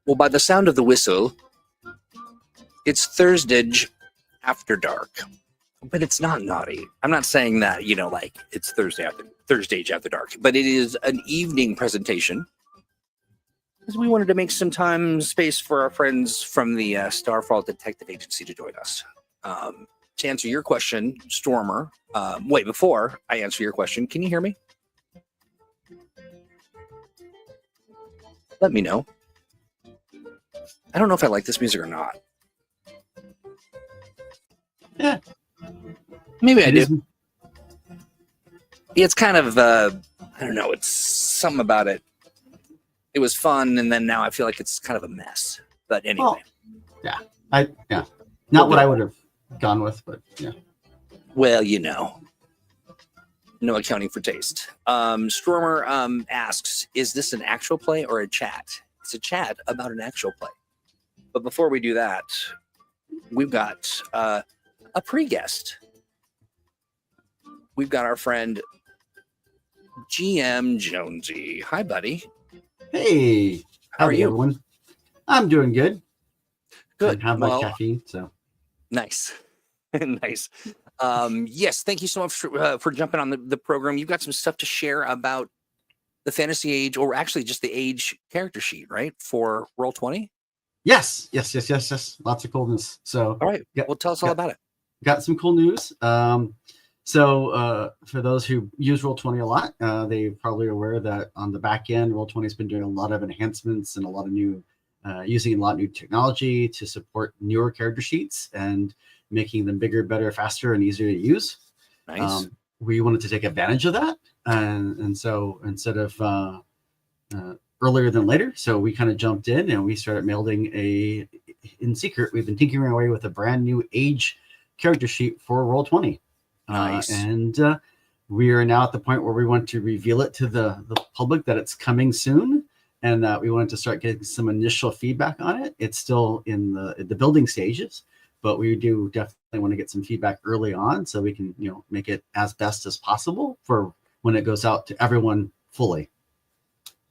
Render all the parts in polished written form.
Well, by the sound of the whistle, it's ThursdAGE After Dark. But it's not naughty. I'm not saying that, like it's ThursdAGE After Dark, but it is an evening presentation. Because we wanted to make some space for our friends from the Starfall Detective Agency to join us. To answer your question, Stormer, wait, before I answer your question, can you hear me? Let me know. I don't know if I like this music or not. Yeah. Maybe I do. It's kind of, I don't know, it's something about it. It was fun, and then now I feel like it's kind of a mess. But anyway. Well, Not what I would have gone with, but yeah. Well, no accounting for taste. Stormer asks, is this an actual play or a chat? It's a chat about an actual play. But before we do that, we've got a pre-guest. We've got our friend GM Jonesy. Hi, buddy. Hey, how are you? Everyone? I'm doing good. Good. I have my caffeine, so nice. Nice. Yes, thank you so much for jumping on the program. You've got some stuff to share about the Fantasy Age, or actually just the Age character sheet, right? For Roll20? Yes. Lots of coolness. So, all right. Well, tell us all about it. Got some cool news. So for those who use Roll20 a lot, they probably are aware that on the back end, Roll20 has been doing a lot of enhancements and a lot of new, using a lot of new technology to support newer character sheets and making them bigger, better, faster, and easier to use. Nice. We wanted to take advantage of that, and so instead of earlier than later, so we kind of jumped in and we started building in secret. We've been tinkering away with a brand new Age character sheet for Roll20. Nice. And we are now at the point where we want to reveal it to the public that it's coming soon, and that we wanted to start getting some initial feedback on it. It's still in the building stages, but we do definitely want to get some feedback early on so we can make it as best as possible for when it goes out to everyone fully.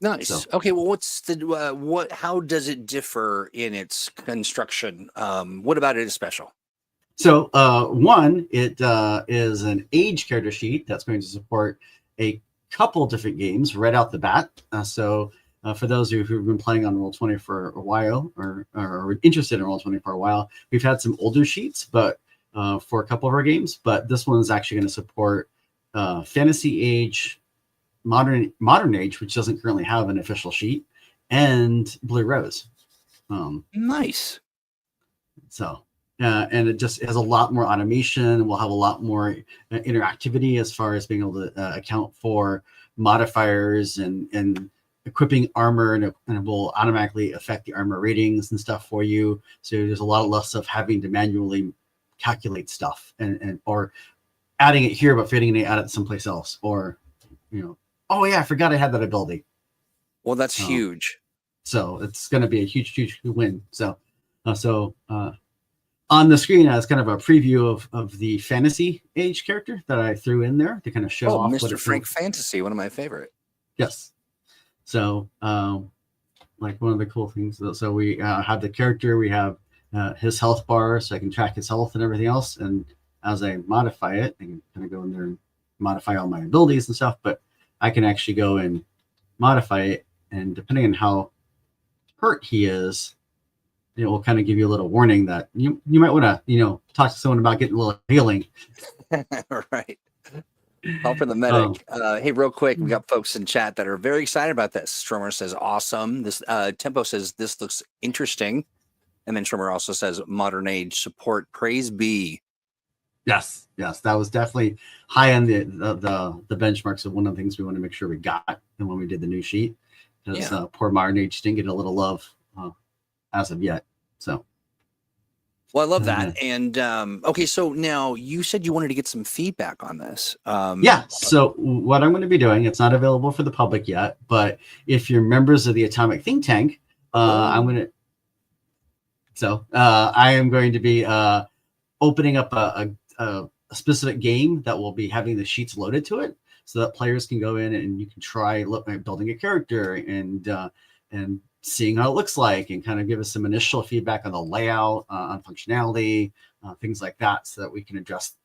Nice. So, okay. Well, what's how does it differ in its construction? What about it is special? So one, it is an Age character sheet that's going to support a couple different games right out the bat. For those of you who've been playing on Roll20 for a while, or interested in Roll20 for a while, we've had some older sheets, but for a couple of our games. But this one is actually going to support Fantasy Age, Modern Age, which doesn't currently have an official sheet, and Blue Rose. Nice. So. And it just has a lot more automation. We'll have a lot more interactivity as far as being able to account for modifiers and equipping armor, and it will automatically affect the armor ratings and stuff for you. So there's a lot less of having to manually calculate stuff and or adding it here but fitting it out someplace else, or oh yeah, I forgot I had that ability. Well, that's huge. So it's going to be a huge win. So on the screen as kind of a preview of the Fantasy Age character that I threw in there to kind of show off. Mr. Frank Fantasy, one of my favorite. Yes. So like one of the cool things. So we have the character, we have his health bar, so I can track his health and everything else. And as I modify it, I can kind of go in there and modify all my abilities and stuff, but I can actually go and modify it. And depending on how hurt he is, it will kind of give you a little warning that you might want to, talk to someone about getting a little healing. Right. Call for the medic. Hey, real quick, we got folks in chat that are very excited about this. Stromer says, awesome. This Tempo says, this looks interesting. And then Stromer also says, Modern Age support. Praise be. Yes. That was definitely high on the benchmarks of one of the things we want to make sure we got and when we did the new sheet. Because poor Modern Age didn't get a little love as of yet. So, well, I love that. And okay, so now you said you wanted to get some feedback on this. So what I'm going to be doing, it's not available for the public yet, but if you're members of the Atomic Think Tank, I'm gonna. So I am going to be opening up a specific game that will be having the sheets loaded to it, so that players can go in and you can try building a character and seeing how it looks like, and kind of give us some initial feedback on the layout, on functionality, things like that, so that we can adjust,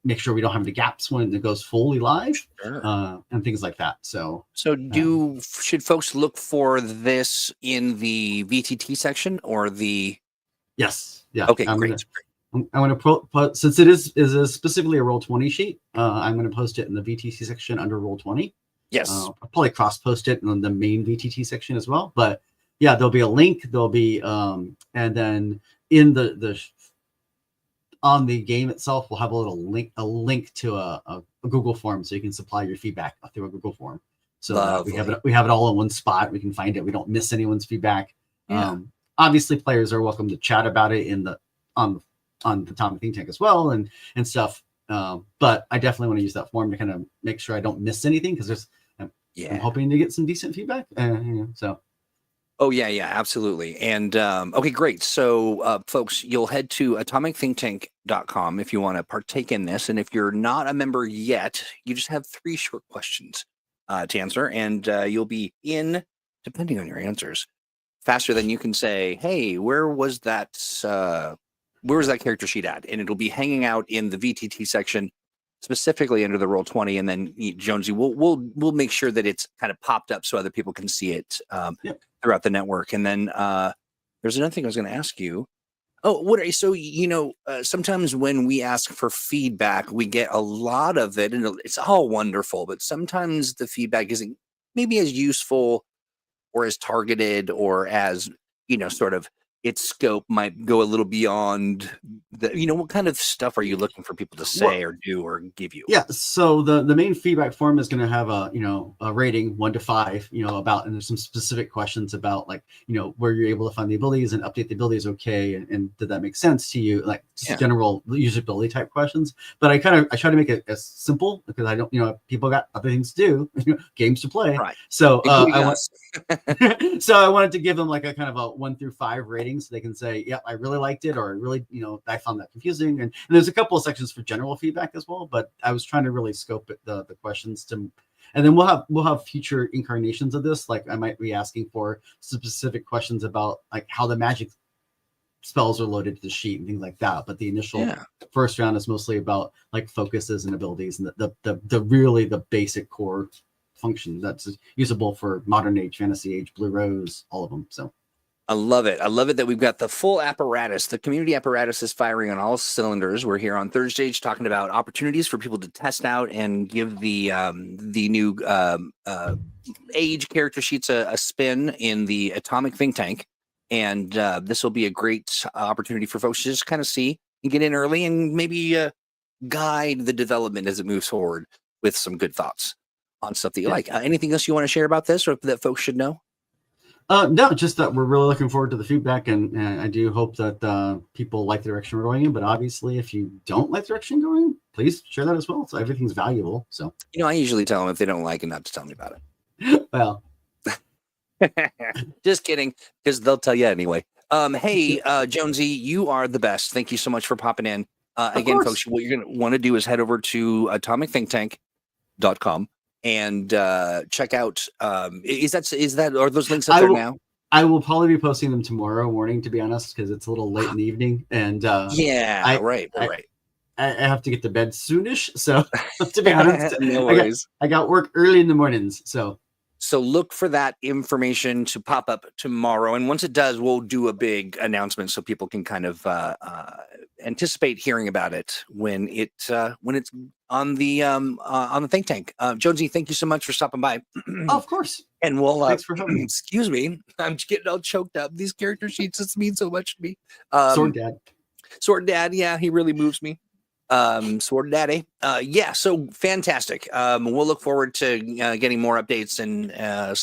make sure we don't have any gaps when it goes fully live, Sure. and things like that. So should folks look for this in the VTT section or the? yes, yeah, Okay, great. I'm going to since it is specifically a Roll20 sheet. I'm going to post it in the VTC section under Roll20. Yes. I'll probably cross post it in the main VTT section as well. But yeah, there'll be a link. There'll be and then in the on the game itself, we'll have a link to a Google form, so you can supply your feedback through a Google form. So that we have it all in one spot. We can find it. We don't miss anyone's feedback. Yeah. Obviously, players are welcome to chat about it on the Atomic Think Tank as well and stuff. But I definitely want to use that form to kind of make sure I don't miss anything, because I'm hoping to get some decent feedback. So. Oh, yeah, absolutely. And okay, great. So folks, you'll head to atomicthinktank.com if you want to partake in this. And if you're not a member yet, you just have 3 short questions to answer, and you'll be in, depending on your answers, faster than you can say, hey, where was that character sheet at? And it'll be hanging out in the VTT section, specifically under the Roll20. And then Jonesy, we'll make sure that it's kind of popped up so other people can see it throughout the network. And then there's another thing I was going to ask you. Oh, sometimes when we ask for feedback, we get a lot of it, and it's all wonderful, but sometimes the feedback isn't maybe as useful or as targeted, or as, sort of its scope might go a little beyond what kind of stuff are you looking for people to say or do or give you? Yeah. So the main feedback form is going to have a rating 1 to 5, about, and there's some specific questions about, like, where you're able to find the abilities and update the abilities. Okay. And did that make sense to you? Like, just general usability type questions. But I try to make it as simple, because I don't, people got other things to do, games to play. Right. So so I wanted to give them like a kind of a 1 through 5 rating, so they can say, yeah, I really liked it, or I really, I found that confusing. And there's a couple of sections for general feedback as well, but I was trying to really scope it, the questions to, and then we'll have future incarnations of this. Like, I might be asking for specific questions about, like, how the magic spells are loaded to the sheet and things like that. But the initial first round is mostly about, like, focuses and abilities, and the really the basic core function that's usable for modern age, fantasy age, Blue Rose, all of them. So I love it. I love it that we've got the full apparatus. The community apparatus is firing on all cylinders. We're here on ThursdAGE talking about opportunities for people to test out and give the new age character sheets a spin in the Atomic Think Tank. And this will be a great opportunity for folks to just kind of see and get in early, and maybe guide the development as it moves forward with some good thoughts on stuff that you like. Anything else you want to share about this, or that folks should know? No, just that we're really looking forward to the feedback, and I do hope that people like the direction we're going in. But obviously, if you don't like the direction you're going, please share that as well. So everything's valuable. So I usually tell them if they don't like it, not to tell me about it. Well, just kidding, because they'll tell you anyway. Hey, Jonesy, you are the best. Thank you so much for popping in. Again, folks, what you're going to want to do is head over to atomicthinktank.com and check out. Are those links up there now? I will probably be posting them tomorrow morning, to be honest, because it's a little late in the evening. And right. I have to get to bed soonish, so to be honest, no worries. I got work early in the mornings, So look for that information to pop up tomorrow, and once it does, we'll do a big announcement so people can kind of anticipate hearing about it when it's on the think tank. Jonesy, thank you so much for stopping by. Oh, of course. And we'll thanks for having me. Excuse me, I'm just getting all choked up. These character sheets just mean so much to me. Sword Dad, yeah, he really moves me. Sword Daddy. So fantastic. We'll look forward to getting more updates, and there's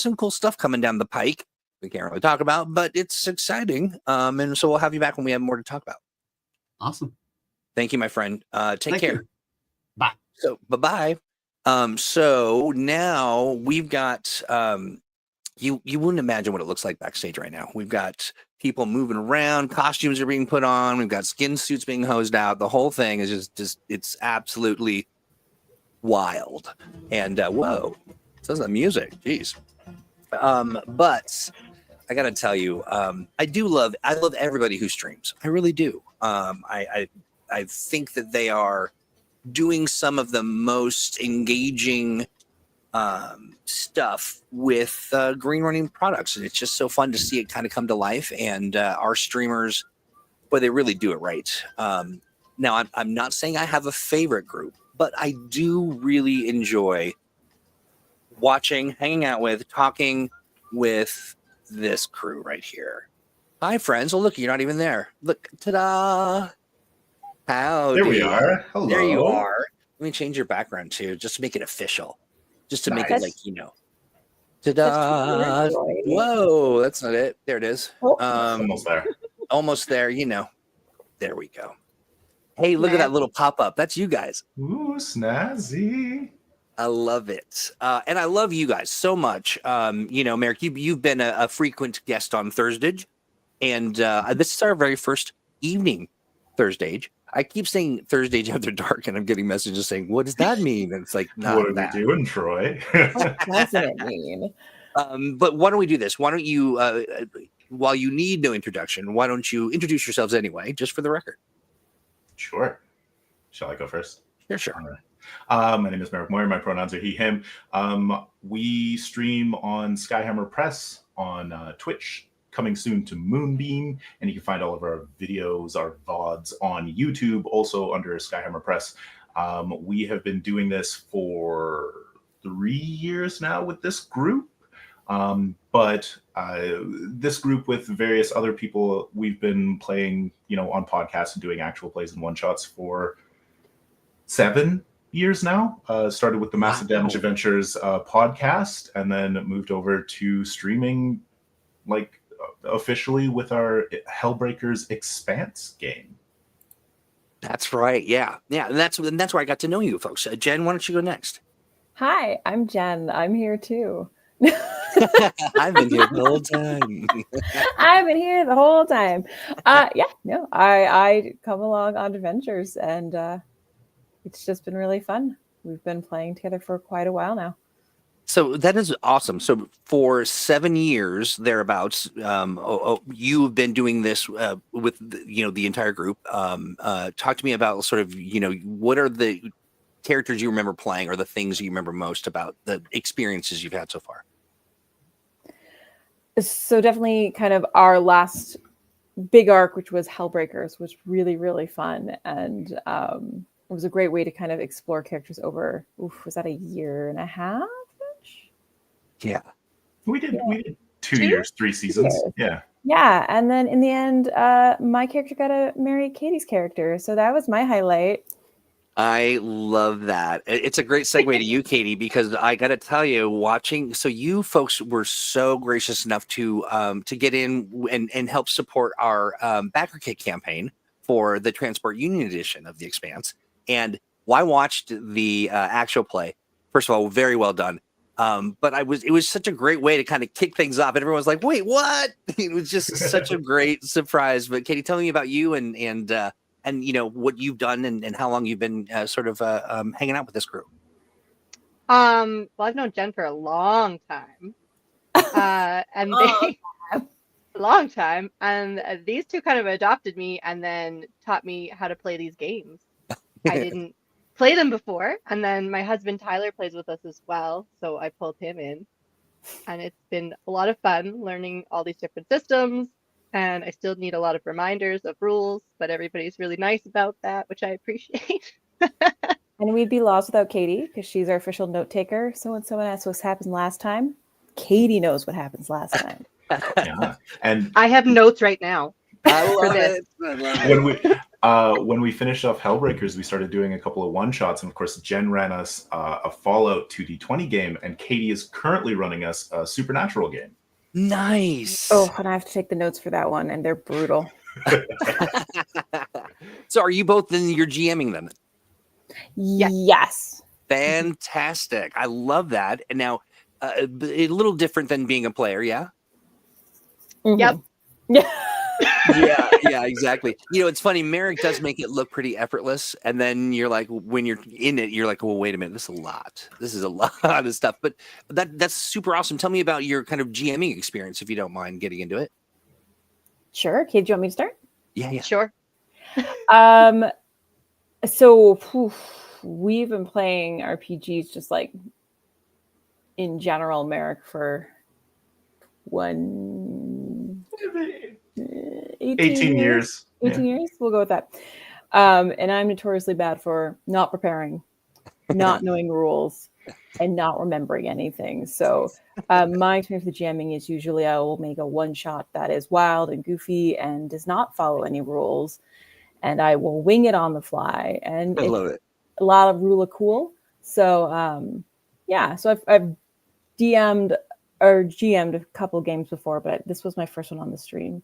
some cool stuff coming down the pike we can't really talk about, but it's exciting. And so we'll have you back when we have more to talk about. Awesome. Thank you, my friend. Take care. You. Bye. So bye-bye. So now we've got you wouldn't imagine what it looks like backstage right now. We've got people moving around, costumes are being put on, we've got skin suits being hosed out. The whole thing is just it's absolutely wild. And whoa, so the music, geez. But I gotta tell you, I love everybody who streams. I really do. I think that they are doing some of the most engaging stuff with green running products, and it's just so fun to see it kind of come to life. And our streamers, boy, they really do it right. Now, I'm not saying I have a favorite group, but I do really enjoy watching, hanging out with, talking with this crew right here. Hi, friends. Oh, look, you're not even there. Look, ta-da! Howdy. There we are. Hello. There you are. Let me change your background too, just to make it official. Just to make it like, ta-da! Whoa, that's not it. There it is. Almost there. Almost there, There we go. Hey, look at that little pop-up. That's you guys. Ooh, snazzy. I love it. And I love you guys so much. Meric, you've been a frequent guest on ThursdAGE. And this is our very first evening ThursdAGE. I keep saying ThursdAGE After Dark, and I'm getting messages saying, what does that mean? And it's like, not what are that. we doing, Troy? What doesn't it mean? But why don't we do this? Why don't you, while you need no introduction, why don't you introduce yourselves anyway, just for the record? Sure. Shall I go first? Yeah, sure. All right. My name is Meric Moir. My pronouns are he, him. We stream on Skyhammer Press on Twitch, coming soon to Moonbeam, and you can find all of our videos, our VODs on YouTube, also under Skyhammer Press. We have been doing this for 3 years now with this group, but this group with various other people, we've been playing, on podcasts and doing actual plays and one-shots for 7 years now. Started with the Massive Damage Adventures podcast, and then moved over to streaming, officially with our Hellbreakers Expanse game. That's right. Yeah. And that's where I got to know you folks. Jen, why don't you go next? Hi, I'm Jen. I'm here too. I've been here the whole time. I've been here the whole time. I come along on adventures, and it's just been really fun. We've been playing together for quite a while now. So that is awesome. So for 7 years thereabouts, you've been doing this with the entire group. Talk to me about sort of what are the characters you remember playing, or the things you remember most about the experiences you've had so far. So definitely, kind of our last big arc, which was Hellbreakers, was really, really fun, and it was a great way to kind of explore characters over. Was that a year and a half? Yeah, we did 2 years, 3 seasons. Yeah, and then in the end, my character got to marry Katie's character, so that was my highlight. I love that. It's a great segue to you, Katie, because I got to tell you, watching. So you folks were so gracious enough to get in and help support our backer kit campaign for the Transport Union edition of The Expanse. And I watched the actual play. First of all, very well done. But it was such a great way to kind of kick things off, and everyone was like, "Wait, what?" It was just such a great surprise. But Katie, tell me about you and what you've done and how long you've been sort of hanging out with this group. Well, I've known Jen for a long time, and a long time, and these two kind of adopted me and then taught me how to play these games. I didn't play them before, and then my husband Tyler plays with us as well, so I pulled him in, and it's been a lot of fun learning all these different systems, and I still need a lot of reminders of rules, but everybody's really nice about that, which I appreciate. And we'd be lost without Katie, because she's our official note taker. So when someone asks what happened last time, Katie knows what happens last time. Yeah, and I have notes right now. I love it. When we finished off Hellbreakers, we started doing a couple of one-shots, and of course, Jen ran us a Fallout 2D20 game, and Katie is currently running us a Supernatural game. Nice. Oh, and I have to take the notes for that one, and they're brutal. So are you both then you're GMing them? Yes. Fantastic. I love that. And now a little different than being a player. Yeah. Yep. Yeah. Yeah, exactly. It's funny. Meric does make it look pretty effortless, and then you're like, when you're in it, you're like, well, wait a minute, this is a lot. This is a lot of stuff. But that's super awesome. Tell me about your kind of GMing experience, if you don't mind getting into it. Sure. Kate, do you want me to start? Yeah. Sure. So we've been playing RPGs just like in general, Meric, for 18 years. 18 years. We'll go with that. And I'm notoriously bad for not preparing, not knowing rules, and not remembering anything. So my experience with jamming is usually I will make a one shot that is wild and goofy and does not follow any rules. And I will wing it on the fly. And I love it. A lot of rule of cool. So so I've DM'd or GM'd a couple games before, but this was my first one on the stream.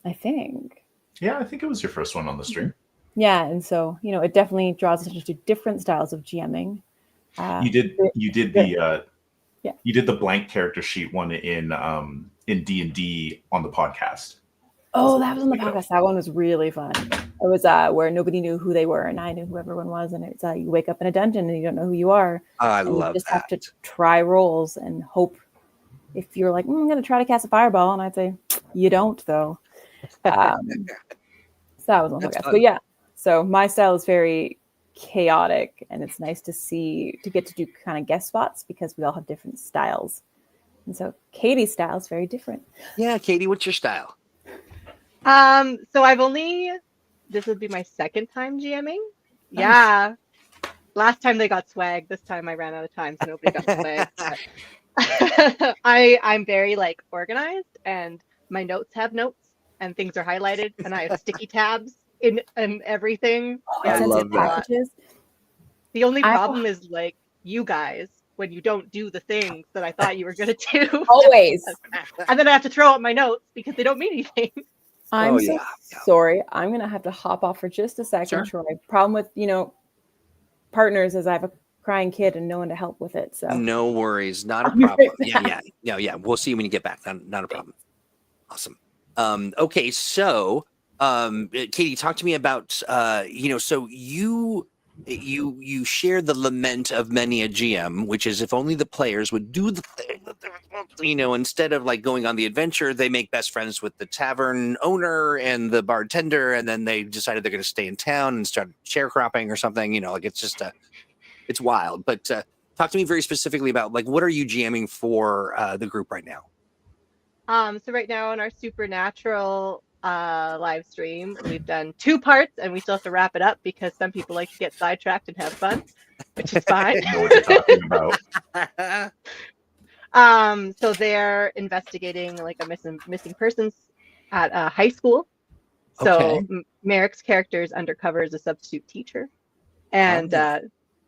I think. Yeah, I think it was your first one on the stream. Yeah, and so it definitely draws attention to different styles of GMing. You did the blank character sheet one in D&D on the podcast. Oh, that was on the podcast. That one was really fun. It was where nobody knew who they were, and I knew who everyone was. And it's you wake up in a dungeon and you don't know who you are. I and love you just that. have to try rolls and hope. If you're like, I'm going to try to cast a fireball, and I'd say, you don't, though. So that was on the podcast. But yeah, so my style is very chaotic, and it's nice to get to do kind of guest spots because we all have different styles. And so Katie's style is very different. Yeah, Katie, what's your style? So this would be my second time GMing. Nice. Yeah. Last time they got swag. This time I ran out of time, so nobody got swag. I'm very organized, and my notes have notes, and things are highlighted, and I have sticky tabs in everything. I love that. The only problem is you guys, when you don't do the things that I thought you were going to do. Always. And then I have to throw out my notes because they don't mean anything. I'm sorry. I'm going to have to hop off for just a second, Sure. Troy. Problem with, partners is I have a crying kid and no one to help with it. So no worries. Not a problem. Yeah. We'll see you when you get back. Not a problem. Awesome. Okay. So, Katie, talk to me about, so you share the lament of many a GM, which is if only the players would do the thing that they're supposed to, instead of going on the adventure, they make best friends with the tavern owner and the bartender, and then they decided they're going to stay in town and start sharecropping or something. It's just it's wild. But talk to me very specifically about what are you GMing for the group right now? So right now on our Supernatural live stream, we've done 2 parts, and we still have to wrap it up because some people like to get sidetracked and have fun, which is fine. I know what you're talking about. So they're investigating a missing persons at a high school. So Okay. Meric's character is undercover as a substitute teacher, and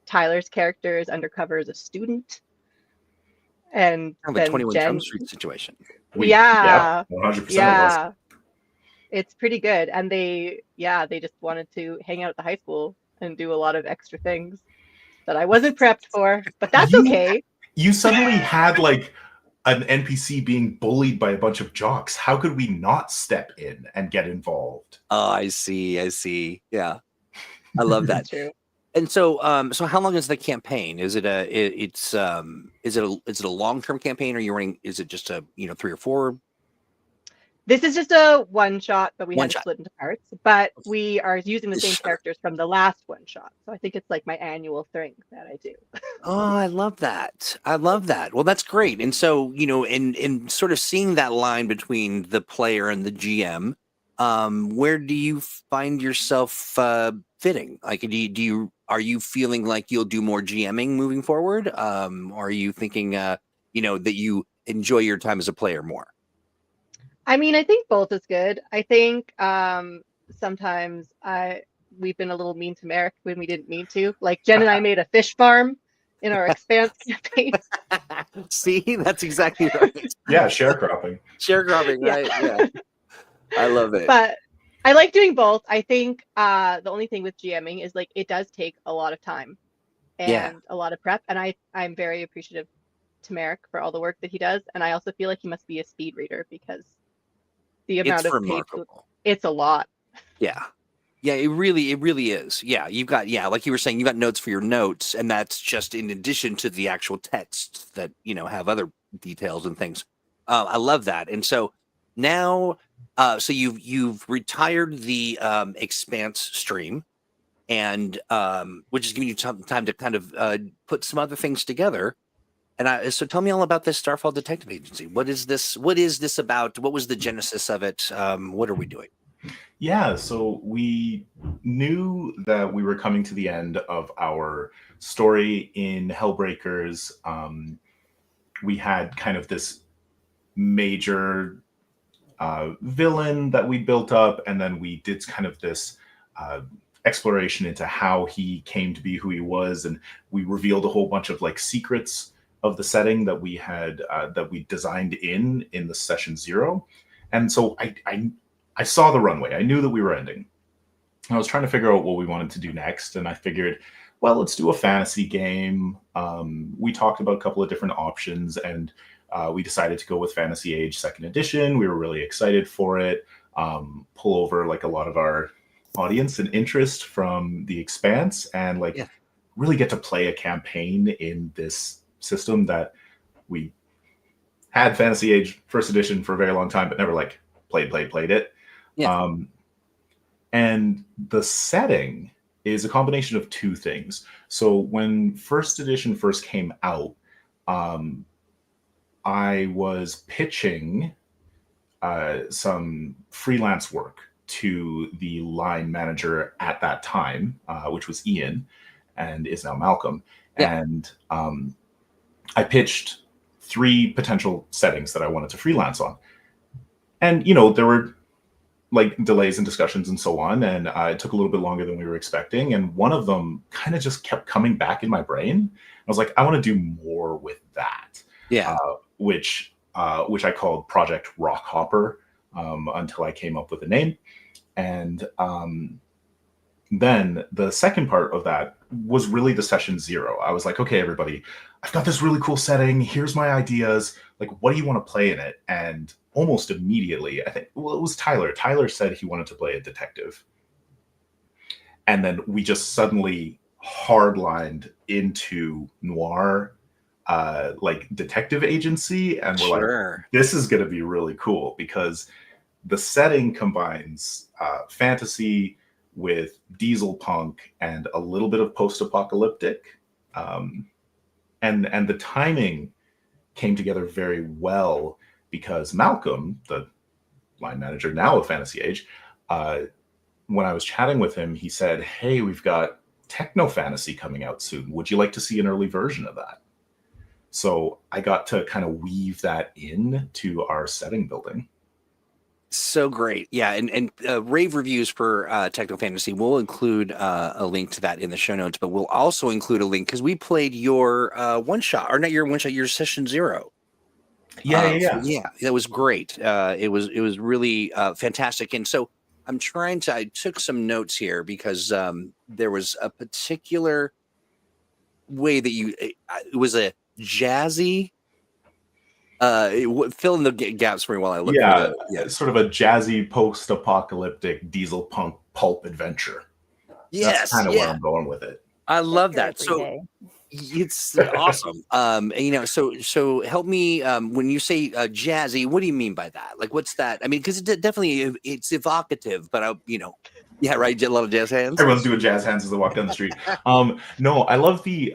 Tyler's character is undercover as a student. And Kind of a 21 Jump Street situation. 100%. Yeah. It's pretty good. And they just wanted to hang out at the high school and do a lot of extra things that I wasn't prepped for, but that's okay. You suddenly had an NPC being bullied by a bunch of jocks. How could we not step in and get involved? Oh, I see. Yeah. I love that. True. And so how long is the campaign? Is it a long-term campaign, or is it just a 3 or 4? This is just a one shot, but we had to One-shot. split into parts. But we are using the same characters from the last one shot. So I think it's my annual thing that I do. Oh, I love that. Well, that's great. And so, in sort of seeing that line between the player and the GM, where do you find yourself fitting? Are you feeling like you'll do more GMing moving forward? Are you thinking, that you enjoy your time as a player more? I mean, I think both is good. I think sometimes we've been a little mean to Meric when we didn't mean to. Jen and I made a fish farm in our Expanse campaign. See, that's exactly right. Yeah, sharecropping. Sharecropping, right? Yeah. I love it. But I like doing both. I think the only thing with GMing is it does take a lot of time. Yeah. and a lot of prep. And I'm very appreciative to Meric for all the work that he does. And I also feel like he must be a speed reader because the amount It's of page, remarkable. it's a lot. Yeah. Yeah, it really is. Yeah, you've got, like you were saying, you've got notes for your notes, and that's just in addition to the actual texts that, have other details and things. I love that. And so now, so you've retired the Expanse stream, and which is giving you time to kind of put some other things together. And so tell me all about this Starfall Detective Agency. What is this? What is this about? What was the genesis of it? What are we doing? Yeah, so we knew that we were coming to the end of our story in Hellbreakers. We had kind of this major villain that we built up, and then we did kind of this exploration into how he came to be who he was, and we revealed a whole bunch of like secrets of the setting that we had that we designed in the session 0. And so I saw the runway. I knew that we were ending. I was trying to figure out what we wanted to do next, and I figured, well, let's do a fantasy game. We talked about a couple of different options, and we decided to go with Fantasy Age 2nd Edition. We were really excited for it. Pull over like a lot of our audience and interest from The Expanse, and really get to play a campaign in this system that we had Fantasy Age 1st Edition for a very long time, but never like played it. Yeah. And the setting is a combination of two things. So when 1st Edition first came out, I was pitching some freelance work to the line manager at that time, which was Ian and is now Malcolm. Yeah. And I pitched 3 potential settings that I wanted to freelance on. And, there were like delays and discussions and so on. And it took a little bit longer than we were expecting. And one of them kind of just kept coming back in my brain. I was like, I want to do more with that. Yeah. Which I called Project Rockhopper until I came up with a name. And then the second part of that was really the session 0. I was like, okay, everybody, I've got this really cool setting. Here's my ideas. Like, what do you want to play in it? And almost immediately, I think, well, it was Tyler. Tyler said he wanted to play a detective. And then we just suddenly hardlined into noir, like detective agency. And we're like, this is going to be really cool because the setting combines fantasy with dieselpunk and a little bit of post-apocalyptic. And the timing came together very well because Malcolm, the line manager now of Fantasy Age, when I was chatting with him, he said, hey, we've got Technofantasy coming out soon. Would you like to see an early version of that? So I got to kind of weave that in to our setting building. So great. Yeah. And rave reviews for Technofantasy. We'll include a link to that in the show notes, but we'll also include a link because we played your one shot, or not your one shot, your session 0. Yeah. That was great. It was really fantastic. And so I took some notes here because there was a particular way that it was a jazzy, fill in the gaps for me while I look for the sort of a jazzy post-apocalyptic diesel punk pulp adventure. Yes, that's kind of where I'm going with it. I love that. So it's awesome. So help me when you say jazzy, what do you mean by that? Like, what's that? I mean, because definitely it's evocative, but yeah, right. A lot of jazz hands. Everyone's doing jazz hands as they walk down the street. No, I love the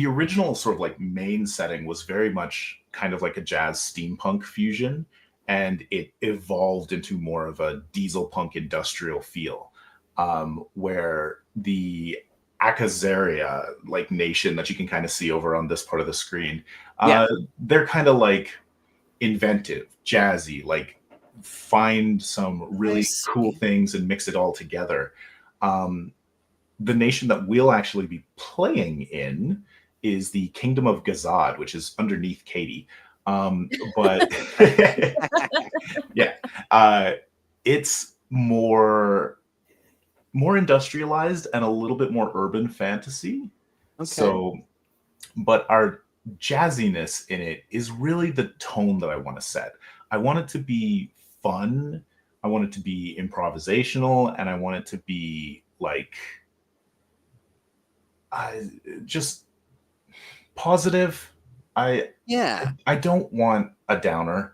original sort of like main setting was very much kind of like a jazz steampunk fusion, and it evolved into more of a diesel punk industrial feel, where the Akazaria like nation that you can kind of see over on this part of the screen, they're kind of like inventive, jazzy, like find some really cool things and mix it all together. The nation that we'll actually be playing in is the Kingdom of Gazad, which is underneath Katie. But it's more industrialized and a little bit more urban fantasy. Okay. So, but our jazziness in it is really the tone that I want to set. I want it to be fun. I want it to be improvisational, and I want it to be like just positive. I Yeah. I don't want a downer.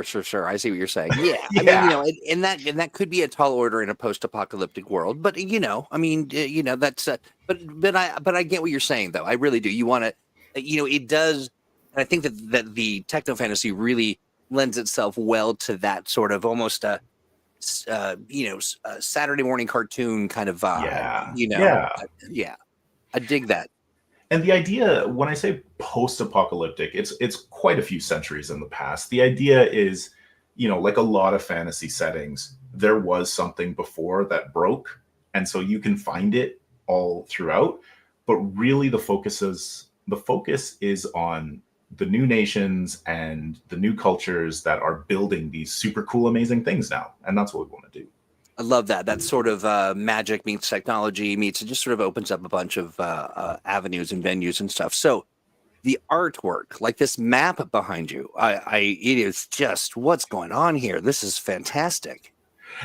Sure. I see what you're saying. Yeah. I mean, Yeah. and that could be a tall order in a post-apocalyptic world, but I mean, that's but I get what you're saying though. I really do. You want to, it does, and I think that the techno fantasy really lends itself well to that sort of almost a Saturday morning cartoon kind of vibe. Yeah. Yeah. I dig that. And the idea, when I say post-apocalyptic, it's quite a few centuries in the past. The idea is, like a lot of fantasy settings, there was something before that broke, and so you can find it all throughout. But really, the focus is on the new nations and the new cultures that are building these super cool, amazing things now, and that's what we want to do. I love that. That sort of magic meets technology meets it just sort of opens up a bunch of avenues and venues and stuff. So the artwork, like this map behind you, it is just what's going on here. This is fantastic.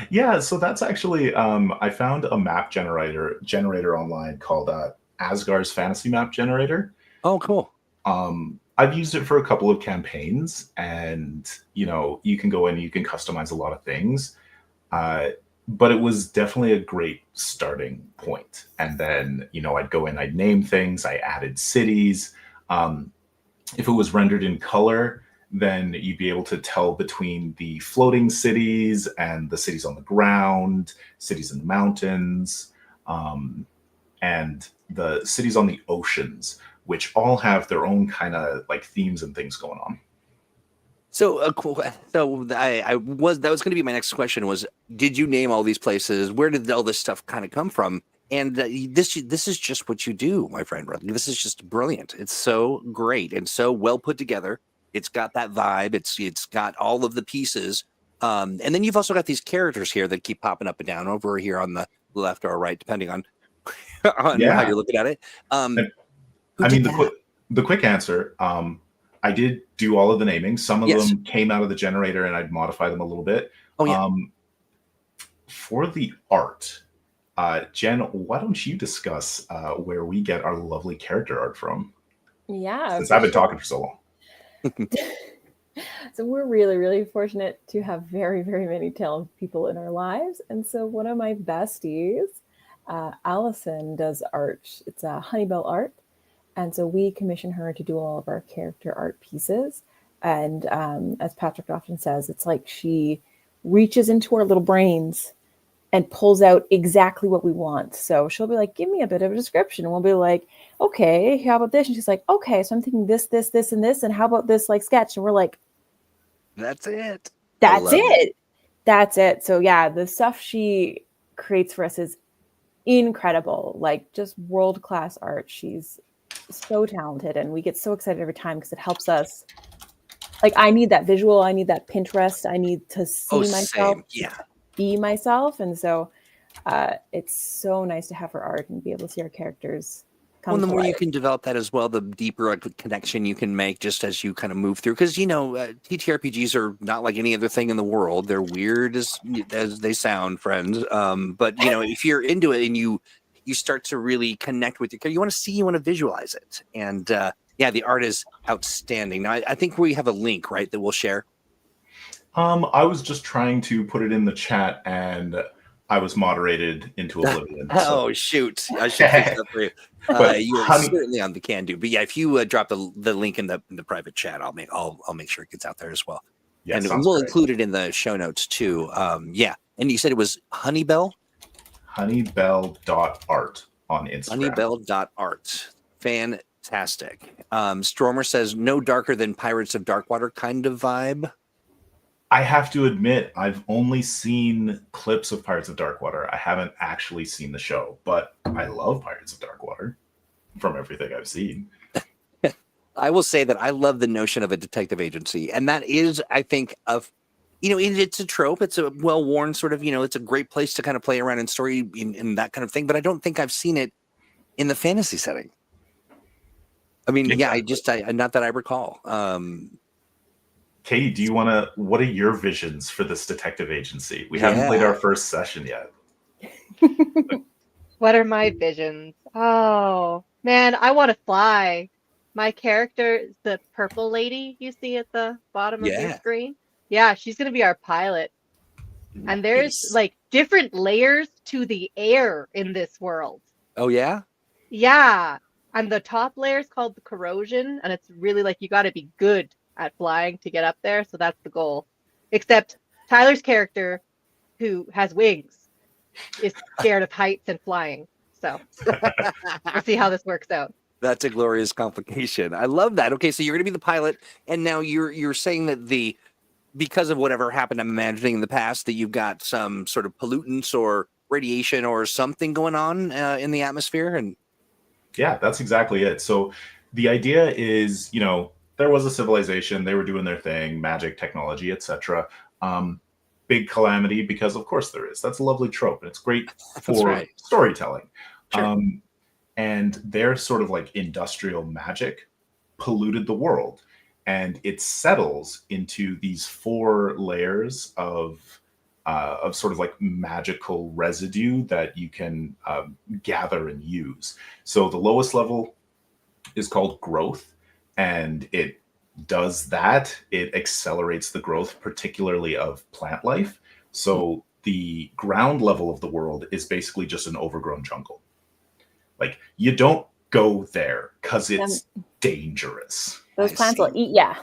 Yeah, so that's actually I found a map generator online called Asgar's Fantasy Map Generator. Oh, cool. I've used it for a couple of campaigns, and you can go in and you can customize a lot of things. But it was definitely a great starting point. And then, I'd go in, I'd name things, I added cities. If it was rendered in color, then you'd be able to tell between the floating cities and the cities on the ground, cities in the mountains, and the cities on the oceans, which all have their own kind of like themes and things going on. So, cool. So that was going to be my next question was, did you name all these places? Where did all this stuff kind of come from? And this is just what you do, my friend. This is just brilliant. It's so great and so well put together. It's got that vibe. It's got all of the pieces. And then you've also got these characters here that keep popping up and down over here on the left or right, depending on how you're looking at it. The quick answer. I did do all of the naming. Some of them came out of the generator, and I'd modify them a little bit. Oh, yeah. For the art, Jen, why don't you discuss where we get our lovely character art from? Yeah. Since I've been talking for so long. So we're really, really fortunate to have very, very many talented people in our lives. And so one of my besties, Allison, does art. It's Honeybell Art. And so we commission her to do all of our character art pieces. And as Patrick often says, it's like she reaches into our little brains and pulls out exactly what we want. So she'll be like, give me a bit of a description. And we'll be like, okay, how about this? And she's like, okay, so I'm thinking this, and this. And how about this like sketch? And we're like, that's it. That's it. That's it. So yeah, the stuff she creates for us is incredible. Like just world-class art. She's so talented, and we get so excited every time because it helps us. Like I need that visual, I need that Pinterest, I need to see myself, be myself, and so it's so nice to have her art and be able to see our characters come. Well, the more you can develop that as well, the deeper a connection you can make just as you kind of move through. Because TTRPGs are not like any other thing in the world; they're weird as they sound, friends. But if you're into it and you start to really connect with your character. You want to see, you want to visualize it. And the art is outstanding. Now, I think we have a link, right, that we'll share. I was just trying to put it in the chat, and I was moderated into oblivion. Oh, shoot. I should fix that for you. You're certainly on the can do. But yeah, if you drop the link in the private chat, I'll make sure it gets out there as well. Yeah, and we'll include it in the show notes too. And you said it was Honeybell? Honeybell.art on Instagram. Honeybell.art. Fantastic. Stromer says no darker than Pirates of Darkwater kind of vibe. I have to admit, I've only seen clips of Pirates of Darkwater. I haven't actually seen the show, but I love Pirates of Darkwater from everything I've seen. I will say that I love the notion of a detective agency, and that is, I think, it's a trope. It's a well-worn sort of, it's a great place to kind of play around in story in that kind of thing. But I don't think I've seen it in the fantasy setting. I mean, yeah, Exactly. I not that I recall. Katie, what are your visions for this detective agency? We haven't played Yeah. our first session yet. What are my visions? Oh, man, I want to fly. My character is the purple lady you see at the bottom of your Yeah. screen. Yeah, she's going to be our pilot. And there's Nice. like different layers to the air in this world. Oh yeah. Yeah. And the top layer is called the corrosion, and it's really like you got to be good at flying to get up there. So that's the goal. Except Tyler's character, who has wings, is scared of heights and flying. So we'll see how this works out. That's a glorious complication. I love that. Okay, so you're going to be the pilot, and now you're saying that because of whatever happened, I'm imagining in the past that you've got some sort of pollutants or radiation or something going on in the atmosphere, and Yeah, that's exactly it. So the idea is, there was a civilization, they were doing their thing, magic, technology, etc. Big calamity, because of course there is. That's a lovely trope, and it's great that's for right. storytelling. Sure. And their sort of like industrial magic polluted the world, and it settles into these 4 layers of sort of like magical residue that you can gather and use. So the lowest level is called growth, and it does that. It accelerates the growth, particularly of plant life. So the ground level of the world is basically just an overgrown jungle. Like, you don't go there because it's dangerous. Those I plants will see. eat. Yeah.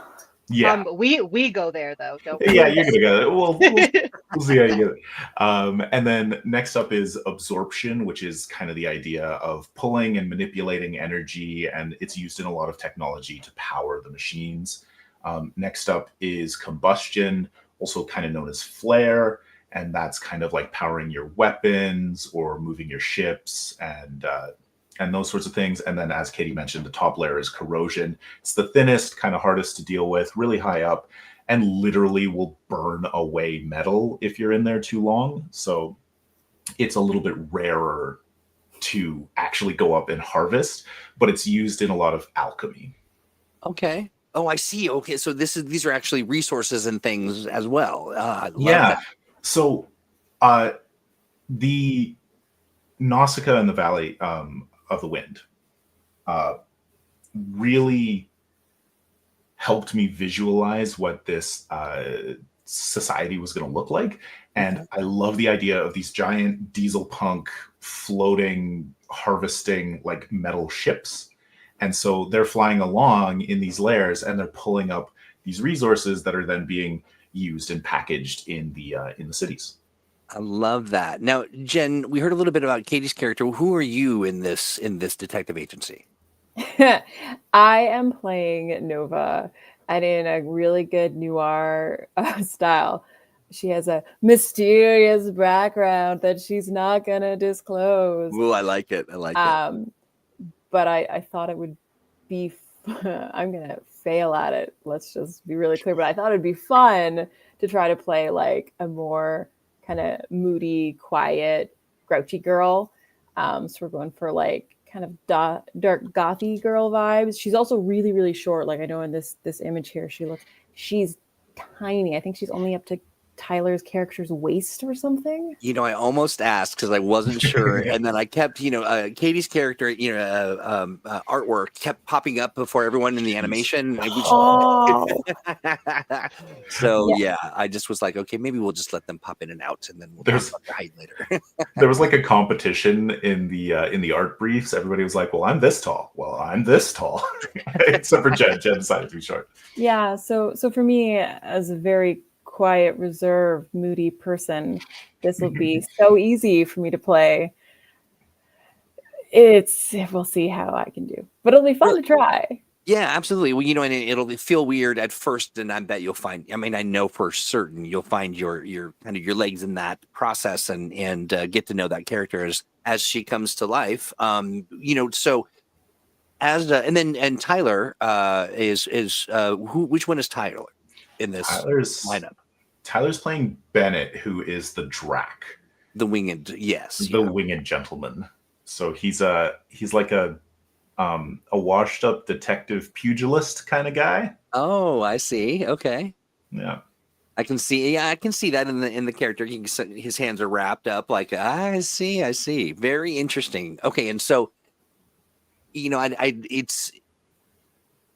Yeah. We go there though, don't we? Yeah, you're gonna get it. We'll see how you get it. And then next up is absorption, which is kind of the idea of pulling and manipulating energy, and it's used in a lot of technology to power the machines. Next up is combustion, also kind of known as flare, and that's kind of like powering your weapons or moving your ships and those sorts of things. And then, as Katie mentioned, the top layer is corrosion. It's the thinnest, kind of hardest to deal with, really high up, and literally will burn away metal if you're in there too long. So it's a little bit rarer to actually go up and harvest, but it's used in a lot of alchemy. Okay. Oh, I see. Okay, so these are actually resources and things as well. I love Yeah. that. So the Nausicaa and the Valley of the Wind really helped me visualize what this society was going to look like. And Okay. I love the idea of these giant dieselpunk floating, harvesting like metal ships. And so they're flying along in these layers, and they're pulling up these resources that are then being used and packaged in the cities. I love that. Now, Jen, we heard a little bit about Katie's character. Who are you in this detective agency? I am playing Nova, and in a really good noir style. She has a mysterious background that she's not gonna disclose. Ooh, I like it. I like it. But I thought it would be. I'm gonna fail at it. Let's just be really clear. But I thought it'd be fun to try to play like a more kind of moody, quiet, grouchy girl. So we're going for like kind of dark gothy girl vibes. She's also really, really short. Like I know in this image here, she's tiny. I think she's only up to Tyler's character's waist or something. I almost asked because I wasn't sure, and then I kept, Katie's character, artwork kept popping up before everyone in the animation. Oh, So yeah. yeah, I just was like, okay, maybe we'll just let them pop in and out, and then we'll There's- talk about their height later. There was like a competition in the art briefs. Everybody was like, "Well, I'm this tall." Well, I'm this tall, except for Jen. Jen decided to be short. Yeah, so for me, as a very quiet, reserved, moody person, this will be so easy for me to play. We'll see how I can do, but it'll be fun to try. Yeah, absolutely. Well, and it'll feel weird at first, and I bet you'll find. I mean, I know for certain you'll find your kind of your legs in that process, and get to know that character as she comes to life. So and Tyler is which one is Tyler in this lineup? Tyler's playing Bennett, who is the Drac, The winged, yes, the winged gentleman. So he's like a a washed up detective pugilist kind of guy. Oh, I see. Okay. Yeah. I can see. Yeah, I can see that in the character. His hands are wrapped up. Like I see. I see. Very interesting. Okay, and so it's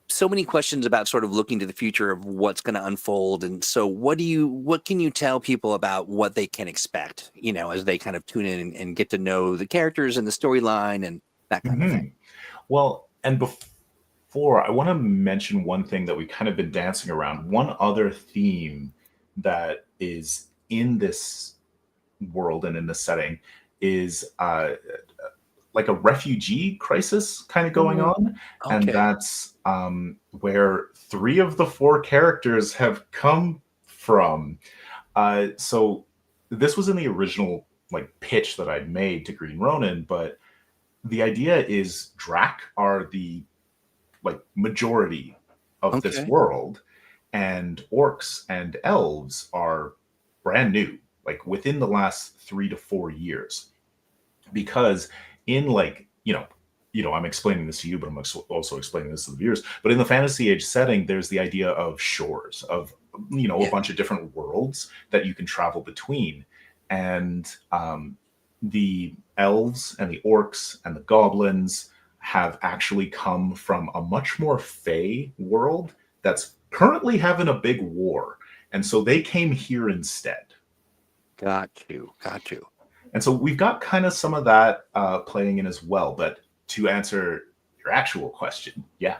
so many questions about sort of looking to the future of what's going to unfold. And so, what can you tell people about what they can expect? As they kind of tune in and get to know the characters and the storyline and that kind of thing. Well, and before I want to mention one thing that we've kind of been dancing around. One other theme that is in this world and in this setting is like a refugee crisis kind of going on. And Okay. that's where 3 of the 4 characters have come from. So this was in the original like pitch that I'd made to Green Ronin, but the idea is Drac are the like majority of this Okay. world, and orcs and elves are brand new, like within the last 3 to 4 years. Because in like, I'm explaining this to you, but I'm also explaining this to the viewers. But in the fantasy age setting, there's the idea of shores, of a bunch of different worlds that you can travel between. And the elves and the orcs and the goblins have actually come from a much more fey world that's currently having a big war. And so they came here instead. Got you. And so we've got kind of some of that playing in as well. But to answer your actual question, yeah.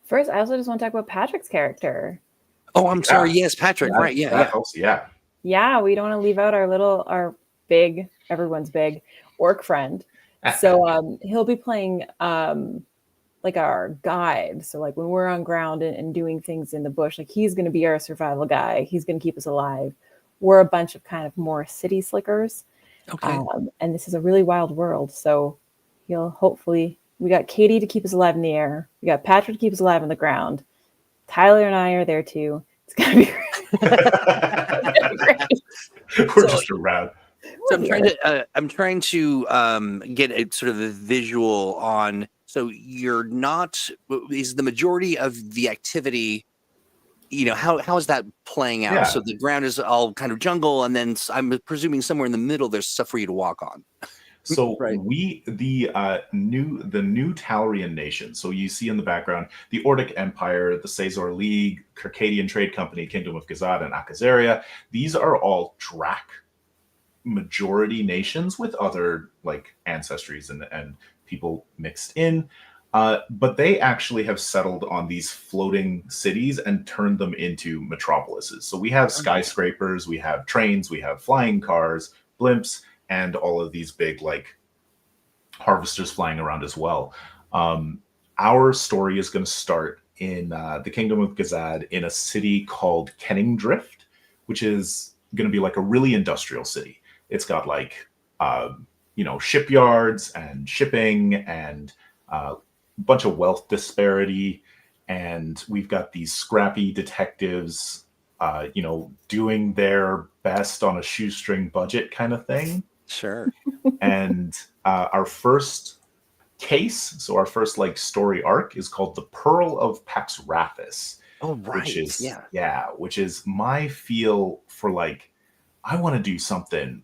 First, I also just want to talk about Patrick's character. Oh, I'm sorry. Yes, Patrick. Right. Yeah. Yeah. Yeah, we don't want to leave out our big, everyone's big orc friend. So he'll be playing like our guide. So like when we're on ground and doing things in the bush, like he's going to be our survival guy. He's going to keep us alive. We're a bunch of kind of more city slickers. Okay. And this is a really wild world. So he'll hopefully, we got Katie to keep us alive in the air. We got Patrick to keep us alive on the ground. Tyler and I are there too. It's going to be great. We're just around. So I'm trying to get a sort of a visual on. So is the majority of the activity, how is that playing out? Yeah. So the ground is all kind of jungle, and then I'm presuming somewhere in the middle there's stuff for you to walk on. So Right. the new Talrian nation. So you see in the background the Ordic Empire, the Sazor League, Circadian Trade Company, Kingdom of Gazad, and Akazaria. These are all Drac majority nations with other like ancestries and people mixed in. But they actually have settled on these floating cities and turned them into metropolises. So we have skyscrapers, we have trains, we have flying cars, blimps, and all of these big like harvesters flying around as well. Our story is going to start in the Kingdom of Gazad in a city called Kenningdrift, which is going to be like a really industrial city. It's got like shipyards and shipping and a bunch of wealth disparity, and we've got these scrappy detectives doing their best on a shoestring budget kind of thing. Sure. And our first case, so our first like story arc, is called The Pearl of Paxrathis. Oh, right. Which is my feel for like, I want to do something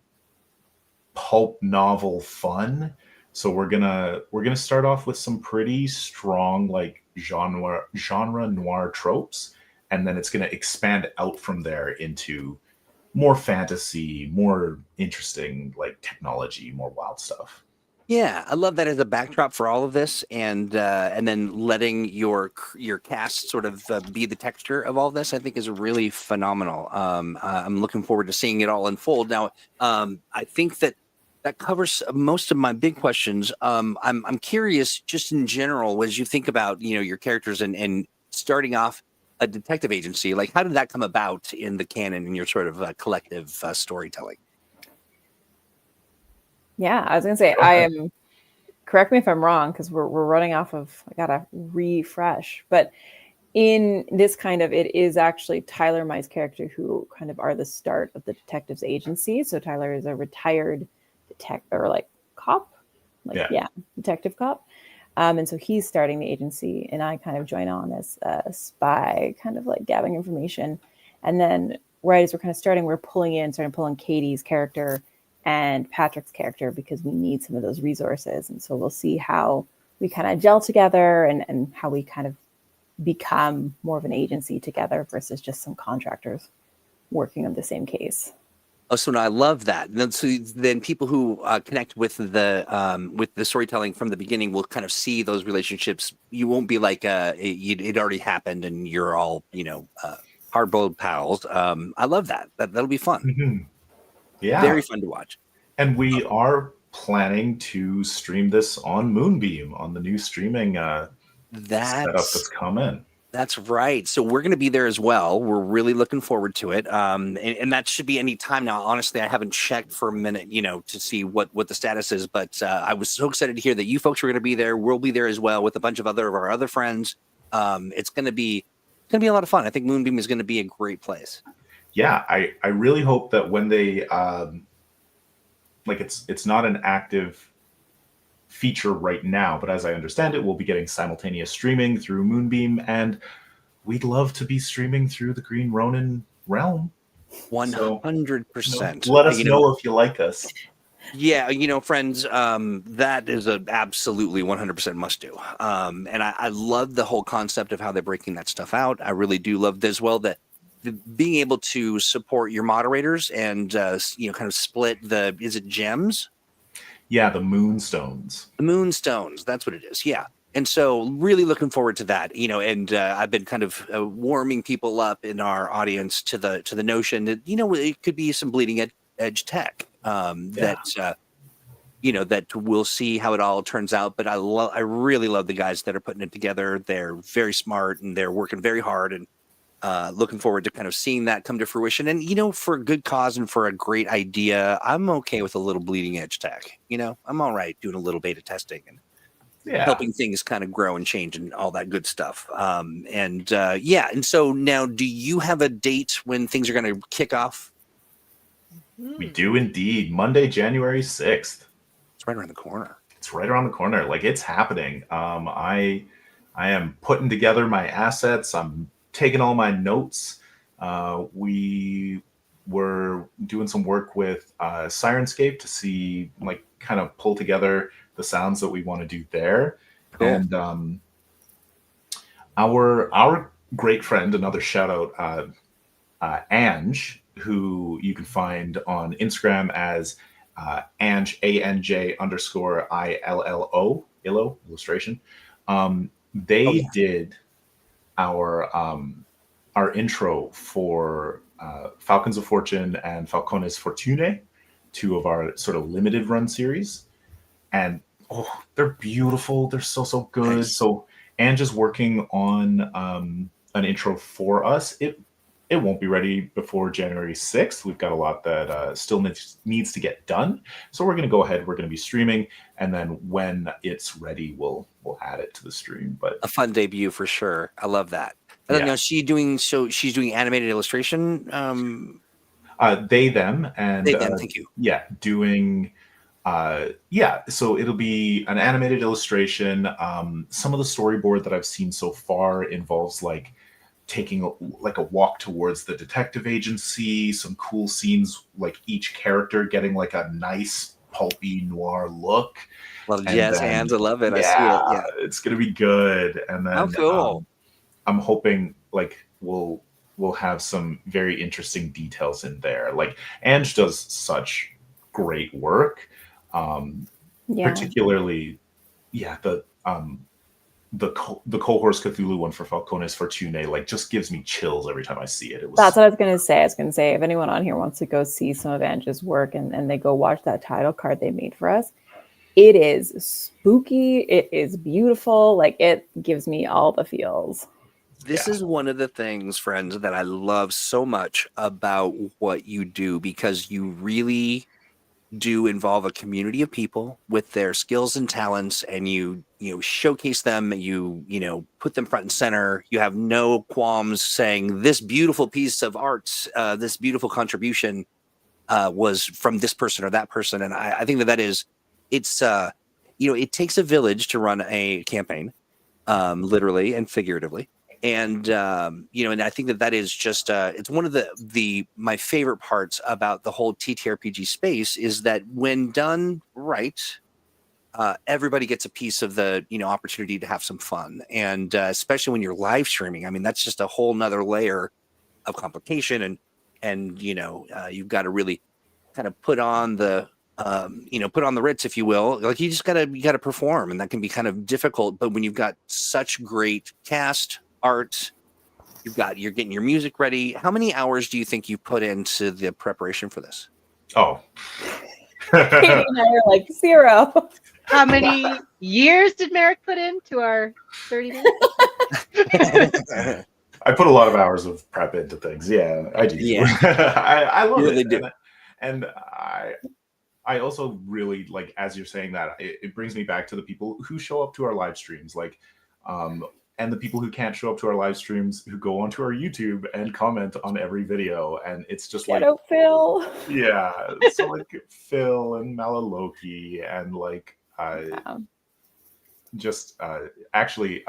pulp novel fun. So we're gonna start off with some pretty strong like genre noir tropes, and then it's gonna expand out from there into more fantasy, more interesting like technology, more wild stuff. Yeah, I love that as a backdrop for all of this, and then letting your cast sort of be the texture of all this, I think, is really phenomenal. I'm looking forward to seeing it all unfold. Now, I think that covers most of my big questions. I'm curious, just in general, as you think about your characters and starting off a detective agency, like how did that come about in the canon in your sort of collective storytelling? Yeah, I was gonna say I am. Correct me if I'm wrong, because we're running off of. I gotta refresh, but in this kind of, it is actually Tyler and my character who kind of are the start of the detective's agency. So Tyler is a retired detective or like cop, detective cop. And so he's starting the agency, and I kind of join on as a spy, kind of like gathering information. And then right as we're kind of starting pulling Katie's character and Patrick's character, because we need some of those resources. And so we'll see how we kind of gel together, and how we kind of become more of an agency together versus just some contractors working on the same case. Oh, so no, I love that. Then people who connect with the storytelling from the beginning will kind of see those relationships. You won't be like it already happened and you're all hard-boiled pals. I love that. That'll be fun. Mhm. Yeah, Very fun to watch. and we are planning to stream this on Moonbeam on the new streaming setup that's coming. That's right. So we're going to be there as well. We're really looking forward to it. And that should be any time now. Honestly, I haven't checked for a minute, to see what the status is. But I was so excited to hear that you folks were going to be there. We'll be there as well with a bunch of our other friends. It's going to be a lot of fun. I think Moonbeam is going to be a great place. Yeah, I really hope that when they it's not an active feature right now, but as I understand it, we'll be getting simultaneous streaming through Moonbeam, and we'd love to be streaming through the Green Ronin realm. 100%. Let us know if you like us. Yeah, friends, that is an absolutely 100% must do. And I love the whole concept of how they're breaking that stuff out. I really do love as well that being able to support your moderators and kind of split is it gems? Yeah, the Moonstones. The Moonstones, that's what it is. Yeah. And so really looking forward to that, and I've been kind of warming people up in our audience to the notion that, it could be some bleeding edge tech that we'll see how it all turns out. But I really love the guys that are putting it together. They're very smart and they're working very hard, and looking forward to kind of seeing that come to fruition. And, for a good cause and for a great idea, I'm okay with a little bleeding edge tech. I'm all right doing a little beta testing and helping things kind of grow and change and all that good stuff. And so now, do you have a date when things are going to kick off? We do indeed. Monday, January 6th. It's right around the corner. It's right around the corner. Like, it's happening. I am putting together my assets. I'm taking all my notes. We were doing some work with Sirenscape to see, kind of pull together the sounds that we want to do there. Cool. And our great friend, another shout out, Ange, who you can find on Instagram as Ange, ANJ_ILLO, Illo illustration. They did our intro for Falcons of Fortune and Falcones Fortunae, two of our sort of limited run series, and they're beautiful. They're so good. Nice. So Ange is working on an intro for us. It won't be ready before January 6th. We've got a lot that still needs to get done. So we're going to go ahead. We're going to be streaming, and then when it's ready, we'll add it to the stream. But a fun debut for sure. I love that. I don't know. She's doing animated illustration. They, them, and they, them. Thank you. Yeah, doing. So it'll be an animated illustration. Some of the storyboard that I've seen so far involves taking a walk towards the detective agency, some cool scenes, each character getting a nice pulpy noir look. A lot of jazz hands. I love it. Yeah, I see it. Yeah, it's gonna be good. And then cool. I'm hoping we'll have some very interesting details in there. Ange does such great work. Particularly, the Cohorse Cthulhu one for Falcones Fortunae just gives me chills every time I see it. That's what I was going to say. I was going to say, if anyone on here wants to go see some of Ange's work and they go watch that title card they made for us, it is spooky. It is beautiful. It gives me all the feels. This is one of the things, friends, that I love so much about what you do, because you really do involve a community of people with their skills and talents, and you showcase them, you put them front and center. You have no qualms saying this beautiful piece of art, this beautiful contribution was from this person or that person. And I think that is, it's it takes a village to run a campaign, literally and figuratively. And and I think that is just it's one of my favorite parts about the whole TTRPG space is that when done right, everybody gets a piece of the opportunity to have some fun, and especially when you're live streaming. I mean, that's just a whole nother layer of complication, and you've got to really kind of put on the Ritz, if you will. Like you gotta perform, and that can be kind of difficult. But when you've got such great cast, art, you're getting your music ready. How many hours do you think you put into the preparation for this? Oh. Katie and I are like 0. How many years did Meric put into our 30 minutes? I put a lot of hours of prep into things. Yeah, I do. Yeah. I love really it. Do. And I also really like, as you're saying that, it brings me back to the people who show up to our live streams, like, and the people who can't show up to our live streams who go onto our YouTube and comment on every video. And it's just like, Phil. yeah, so like Phil and Malaloki and like, actually,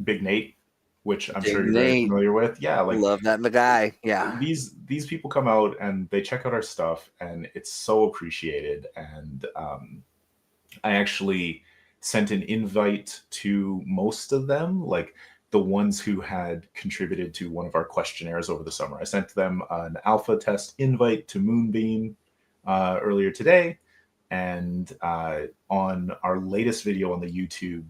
Big Nate, which I'm sure you're very familiar with. Yeah, like love that the guy. Yeah, these people come out and they check out our stuff, and it's so appreciated. And I actually sent an invite to most of them, like the ones who had contributed to one of our questionnaires over the summer. I sent them an alpha test invite to Moonbeam earlier today. And on our latest video on the YouTube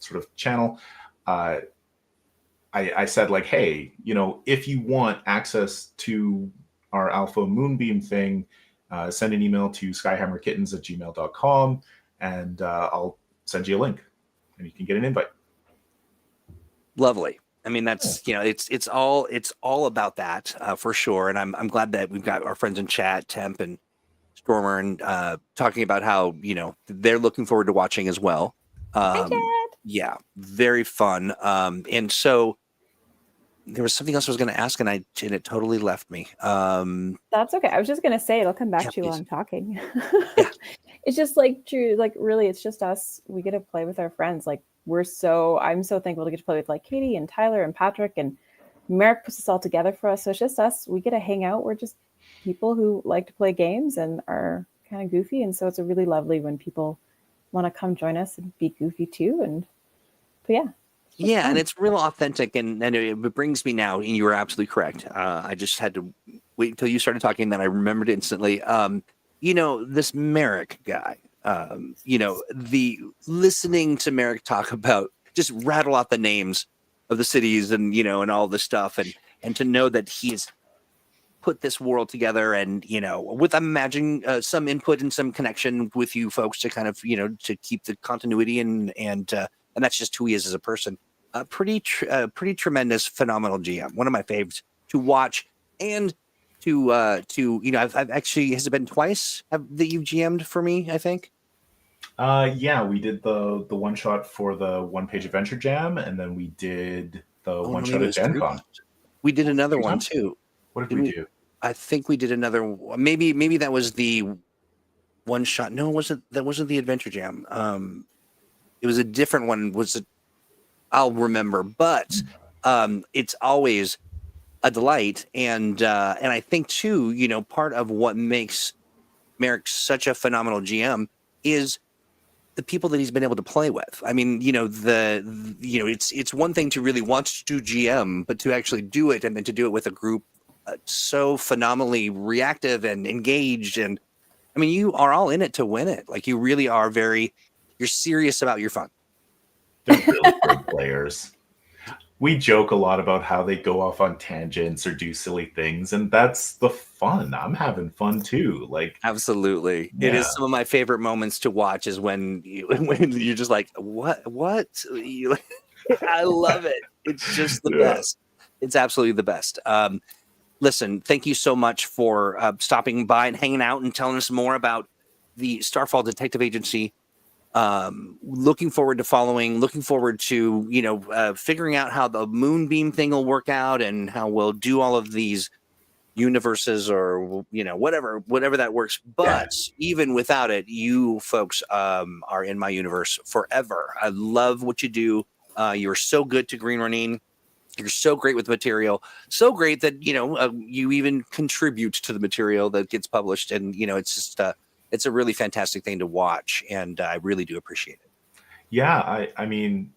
sort of channel, I said like, hey, if you want access to our Alpha Moonbeam thing, send an email to skyhammerkittens@gmail.com, and I'll send you a link, and you can get an invite. Lovely. I mean, that's it's all about that for sure. And I'm glad that we've got our friends in chat, Temp and Stormer, and talking about how they're looking forward to watching as well. Yeah, very fun. And so there was something else I was going to ask, and it totally left me. That's okay. I was just going to say it'll come back to you while I'm talking. Yeah. It's just like true, like really, it's just us. We get to play with our friends. Like I'm so thankful to get to play with like Katie and Tyler and Patrick, and Meric puts this all together for us. So it's just us. We get to hang out. We're just people who like to play games and are kind of goofy, and so it's really lovely when people want to come join us and be goofy too. But yeah, and it's real authentic, and it brings me now, and you were absolutely correct. I just had to wait until you started talking, then I remembered instantly. This Meric guy, the listening to Meric talk about, just rattle out the names of the cities and and all this stuff, and to know that he's put this world together, and with I'm imagining some input and some connection with you folks to kind of to keep the continuity, and that's just who he is as a person. Pretty tremendous, phenomenal GM. One of my faves to watch, and to I've actually, has it been twice that you've GM'd for me? I think. Yeah, we did the one shot for the one page adventure jam, and then we did the one shot at Gen Con. We did another one too. What did we do? I think we did another. Maybe that was the one shot. No, that wasn't the adventure jam. It was a different one. I'll remember, but it's always a delight, and I think too, part of what makes Meric such a phenomenal GM is the people that he's been able to play with. I mean, it's one thing to really want to GM, but to actually do it, and then to do it with a group so phenomenally reactive and engaged, and I mean, you are all in it to win it. Like you really are you're serious about your fun. They're really good players. We joke a lot about how they go off on tangents or do silly things, and that's the fun. I'm having fun too. Like absolutely, yeah. It is some of my favorite moments to watch. Is when you're just like, what? I love it. It's just the best. It's absolutely the best. Listen, thank you so much for stopping by and hanging out and telling us more about the Starfall Detective Agency. Looking forward to following, looking forward to, figuring out how the Moonbeam thing will work out and how we'll do all of these universes or whatever that works. But even without it, you folks are in my universe forever. I love what you do. You're so good to green running. You're so great with the material, so great that you even contribute to the material that gets published, and it's just it's a really fantastic thing to watch, and I really do appreciate it. Yeah, I mean,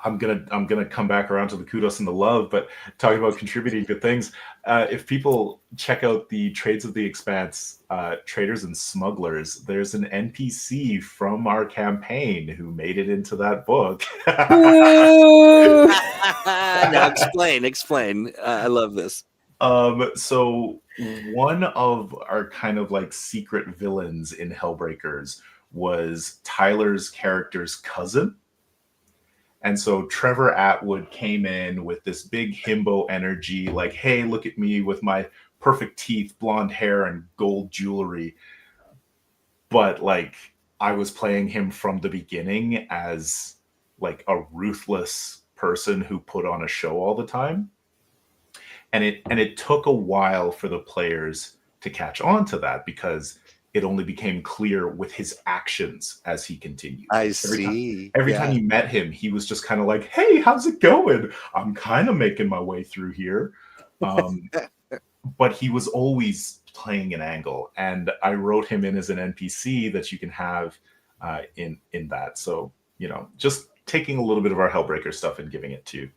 I'm gonna come back around to the kudos and the love, but talking about contributing good things, if people check out the Trades of the Expanse, Traders and Smugglers, there's an NPC from our campaign who made it into that book. Now explain. I love this. So one of our kind of like secret villains in Hellbreakers was Tyler's character's cousin. And so Trevor Atwood came in with this big himbo energy, like, hey, look at me with my perfect teeth, blonde hair, and gold jewelry. But like, I was playing him from the beginning as like a ruthless person who put on a show all the time. And it took a while for the players to catch on to that, because it only became clear with his actions as he continued. I see. Every time you met him, he was just kind of like, hey, how's it going? I'm kind of making my way through here. But he was always playing an angle. And I wrote him in as an NPC that you can have in that. So, just taking a little bit of our Hellbreaker stuff and giving it to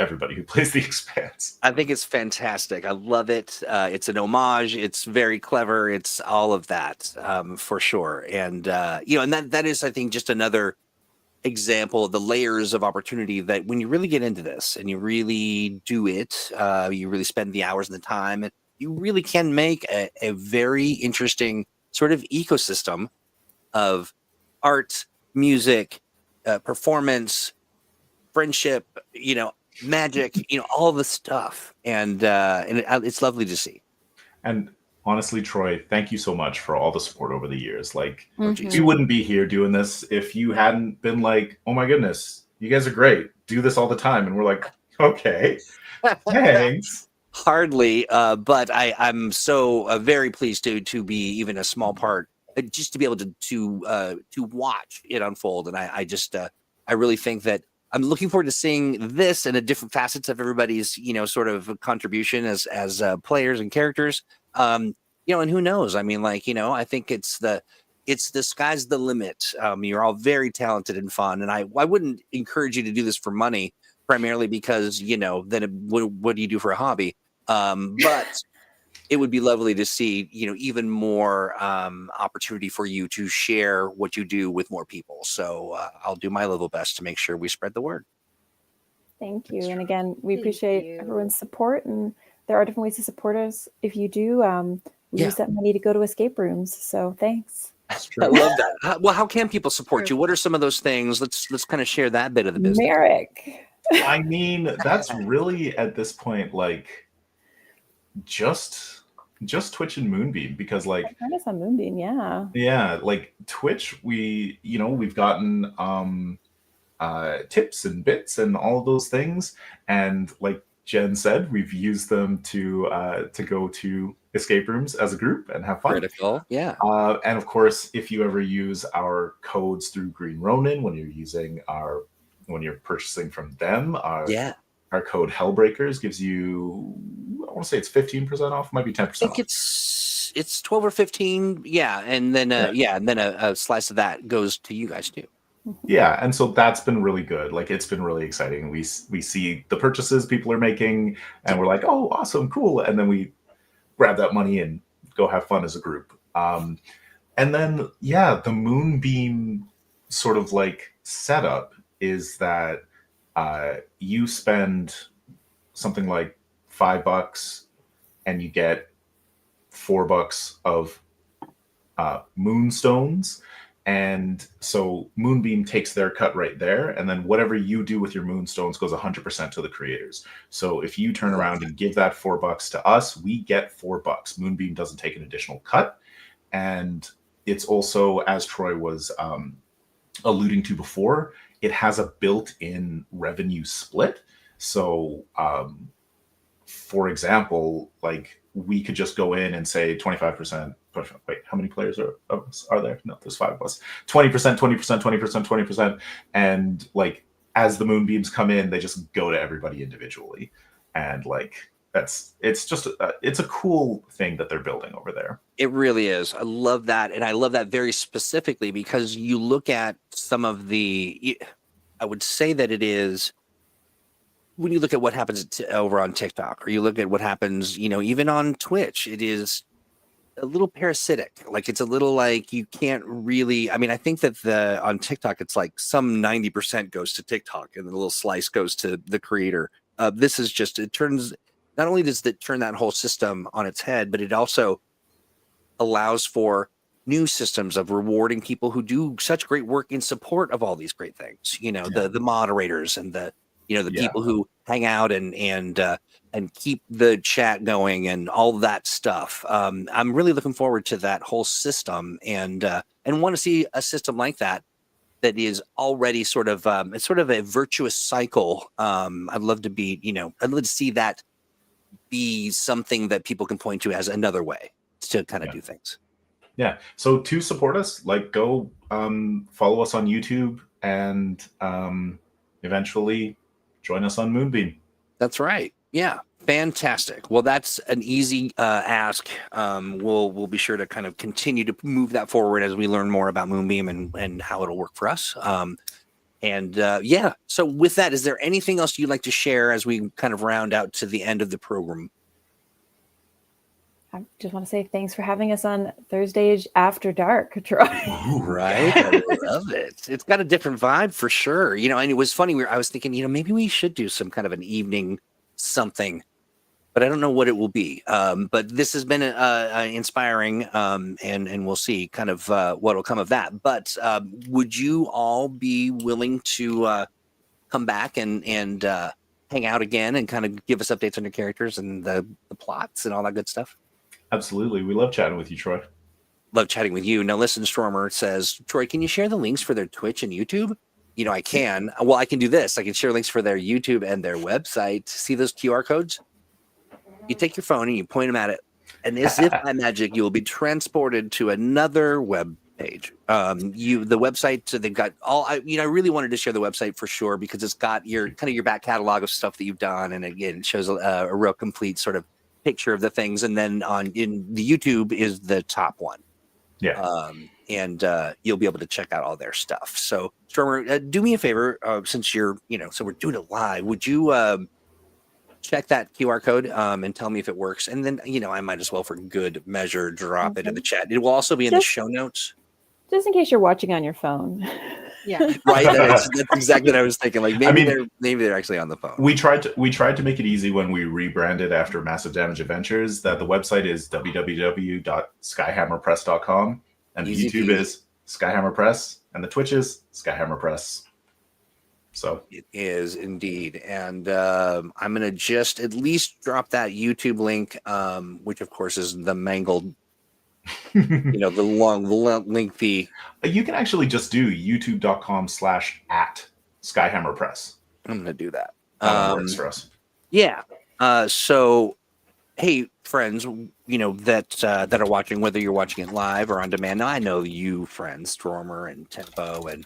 everybody who plays the Expanse. I think it's fantastic. I love it. It's an homage. It's very clever. It's all of that, for sure. And and that is, I think, just another example of the layers of opportunity that when you really get into this and you really do it, you really spend the hours and the time, and you really can make a very interesting sort of ecosystem of art, music, performance, friendship, magic, all the stuff, and it's lovely to see. And honestly, Troy, thank you so much for all the support over the years. Like, Mhm. we wouldn't be here doing this if you hadn't been like, oh my goodness, you guys are great, do this all the time. And we're like, okay, thanks. Hardly, but I'm so very pleased to be even a small part, just to be able to watch it unfold. And I just I really think that I'm looking forward to seeing this and the different facets of everybody's, sort of contribution as players and characters. And who knows? I mean, I think it's the sky's the limit. You're all very talented and fun, and I wouldn't encourage you to do this for money, primarily because then what do you do for a hobby? But it would be lovely to see, even more opportunity for you to share what you do with more people. So I'll do my level best to make sure we spread the word. Thank you. And again, we Thank appreciate you. everyone's support. And there are different ways to support us. If you do, we use that money to go to escape rooms. So thanks. That's I true. love that. Well, how can people support you? What are some of those things? Let's kind of share that bit of the business. Meric. I mean, that's really at this point, like, just Twitch and Moonbeam, because like, Find us on Moonbeam, yeah, like Twitch, we've gotten tips and bits and all of those things, and like Jen said, we've used them to go to escape rooms as a group and have fun. Critical, yeah. And of course, if you ever use our codes through Green Ronin when you're purchasing from them, our code Hellbreakers gives you, I want to say it's 15% off, might be 10% I think it's 12 or 15, and then a slice of that goes to you guys too. Yeah, and so that's been really good. Like, it's been really exciting. We see the purchases people are making, and we're like, oh, awesome, cool, and then we grab that money and go have fun as a group. And then the Moonbeam sort of like setup is that you spend something like $5 and you get $4 of moonstones. And so Moonbeam takes their cut right there, and then whatever you do with your moonstones goes 100% to the creators. So if you turn around and give that $4 to us, we get $4. Moonbeam doesn't take an additional cut. And it's also, as Troy was alluding to before, it has a built-in revenue split. So for example, like we could just go in and say 25%. Wait, how many players are there? No, there's 5 of us. 20%, 20%, 20%, 20%. And like as the moonbeams come in, they just go to everybody individually. And like it's just it's a cool thing that they're building over there. It really is. I love that. And I love that very specifically because you look at some of I would say that it is, when you look at what happens over on TikTok, or you look at what happens, even on Twitch, it is a little parasitic. Like it's a little like you can't really. I mean, I think that on TikTok, it's like some 90% goes to TikTok, and the little slice goes to the creator. This is just, it turns. Not only does it turn that whole system on its head, but it also allows for new systems of rewarding people who do such great work in support of all these great things. The moderators and the people who hang out and keep the chat going and all that stuff. I'm really looking forward to that whole system and want to see a system like that is already sort of it's sort of a virtuous cycle. I'd love to be, I'd love to see that be something that people can point to as another way to kind of do things. Yeah. So to support us, like go follow us on YouTube and eventually join us on Moonbeam. That's right. Yeah. Fantastic. Well, that's an easy ask. We'll be sure to kind of continue to move that forward as we learn more about Moonbeam and how it'll work for us. So with that, is there anything else you'd like to share as we kind of round out to the end of the program? I just want to say thanks for having us on ThursdAGE After Dark, Troy. Right. I love it. It's got a different vibe for sure. And it was funny. I was thinking, maybe we should do some kind of an evening something, but I don't know what it will be. But this has been inspiring, and we'll see kind of what will come of that. But would you all be willing to come back and hang out again and kind of give us updates on your characters and the plots and all that good stuff? Absolutely. We love chatting with you, Troy. Love chatting with you. Now, listen, Stormer says, Troy, can you share the links for their Twitch and YouTube? I can. Well, I can do this. I can share links for their YouTube and their website. See those QR codes? You take your phone and you point them at it. And as if by magic, you will be transported to another web page. The website, so they've got all, I really wanted to share the website for sure because it's got your back catalog of stuff that you've done. And again, it shows a real complete sort of picture of the things, and then in the YouTube is the top one. You'll be able to check out all their stuff. So Stormer, do me a favor, since you're so we're doing it live, would you check that QR code and tell me if it works, and then I might as well for good measure drop it in the chat. It will also be in the show notes, just in case you're watching on your phone. Yeah. Right. That's exactly what I was thinking. Like maybe they're actually on the phone. We tried to make it easy when we rebranded after Massive Damage Adventures. That the website is www.skyhammerpress.com, and the YouTube is Skyhammer Press, and the Twitch is Skyhammer Press. So it is indeed, and I'm gonna just at least drop that YouTube link, which of course is the mangled. The long, lengthy. You can actually just do youtube.com/@SkyhammerPress. I'm going to do that. That works for us. Yeah. So, hey, friends, that are watching, whether you're watching it live or on demand. Now, I know you, friends, Stormer and Tempo, and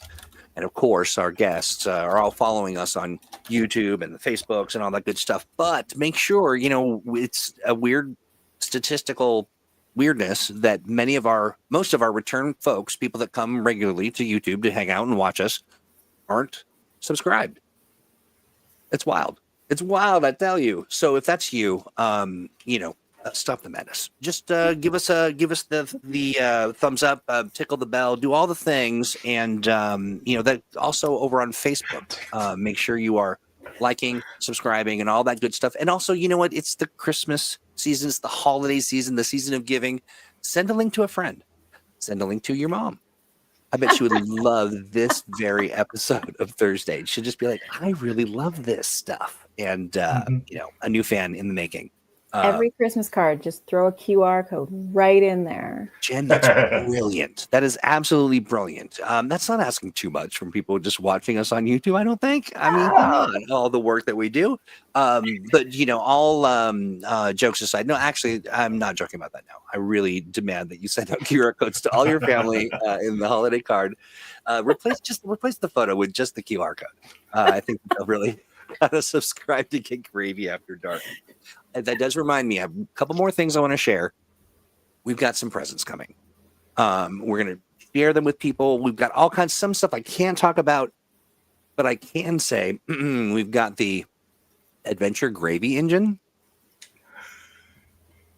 of course, our guests are all following us on YouTube and the Facebooks and all that good stuff. But make sure, it's a weird statistical weirdness that most of our return folks, people that come regularly to YouTube to hang out and watch us, aren't subscribed. It's wild. It's wild, I tell you. So if that's you, stop the madness. Just give us the thumbs up, tickle the bell, do all the things, and that also over on Facebook. Make sure you are liking, subscribing, and all that good stuff. And also, it's the Christmas season, it's the holiday season, the season of giving. Send a link to a friend. Send a link to your mom. I bet she would love this very episode of Thursday. She'll just be like, I really love this stuff. And, a new fan in the making. Every Christmas card, just throw a QR code right in there. Jen, that's brilliant. That is absolutely brilliant. That's not asking too much from people just watching us on YouTube, I don't think. I mean, come on, all the work that we do. But all jokes aside, no, actually, I'm not joking about that now. I really demand that you send out QR codes to all your family in the holiday card. Replace the photo with just the QR code. I think they'll really gotta subscribe to Get Gravy After Dark. And that does remind me, I have a couple more things I want to share. We've got some presents coming. We're going to share them with people. We've got all kinds, some stuff I can't talk about, but I can say we've got the Adventure Gravy Engine.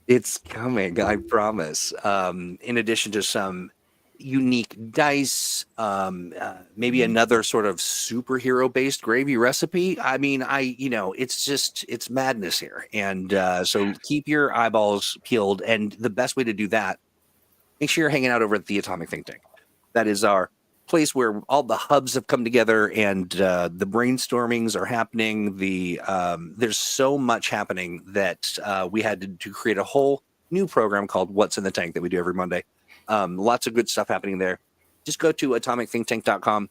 It's coming, I promise. In addition to some unique dice, maybe another sort of superhero-based gravy recipe. I mean, it's madness here. And so keep your eyeballs peeled. And the best way to do that, make sure you're hanging out over at the Atomic Think Tank. That is our place where all the hubs have come together and the brainstormings are happening. There's so much happening that we had to create a whole new program called What's in the Tank that we do every Monday. Lots of good stuff happening there. Just go to atomicthinktank.com.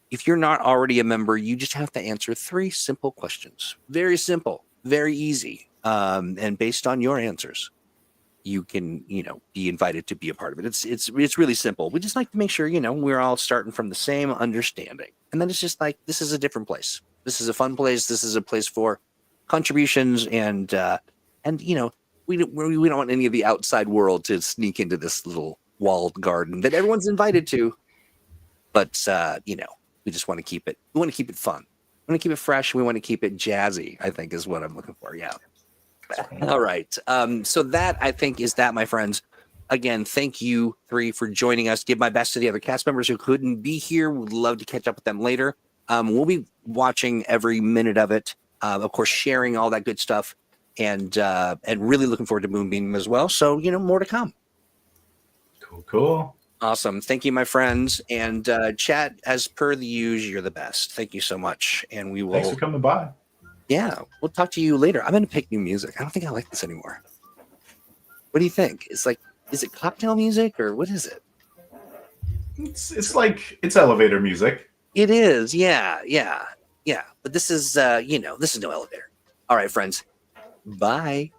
If you're not already a member, you just have to answer 3 simple questions. Very simple, very easy. And based on your answers, you can, be invited to be a part of it. It's really simple. We just like to make sure, we're all starting from the same understanding. And then it's just like, this is a different place. This is a fun place. This is a place for contributions and we don't want any of the outside world to sneak into this little walled garden that everyone's invited to. But, we just want to keep it. We want to keep it fun. We want to keep it fresh. We want to keep it jazzy, I think is what I'm looking for. Yeah. All right. So that, I think, is that, my friends. Again, thank you 3 for joining us. Give my best to the other cast members who couldn't be here. Would love to catch up with them later. We'll be watching every minute of it. Of course, sharing all that good stuff. And really looking forward to Moonbeam as well. So, more to come. Cool. Awesome. Thank you, my friends. And chat, as per the usual, you're the best. Thank you so much. And we will. Thanks for coming by. Yeah, we'll talk to you later. I'm going to pick new music. I don't think I like this anymore. What do you think? Is it cocktail music or what is it? It's elevator music. It is. Yeah. But this is, this is no elevator. All right, friends. Bye.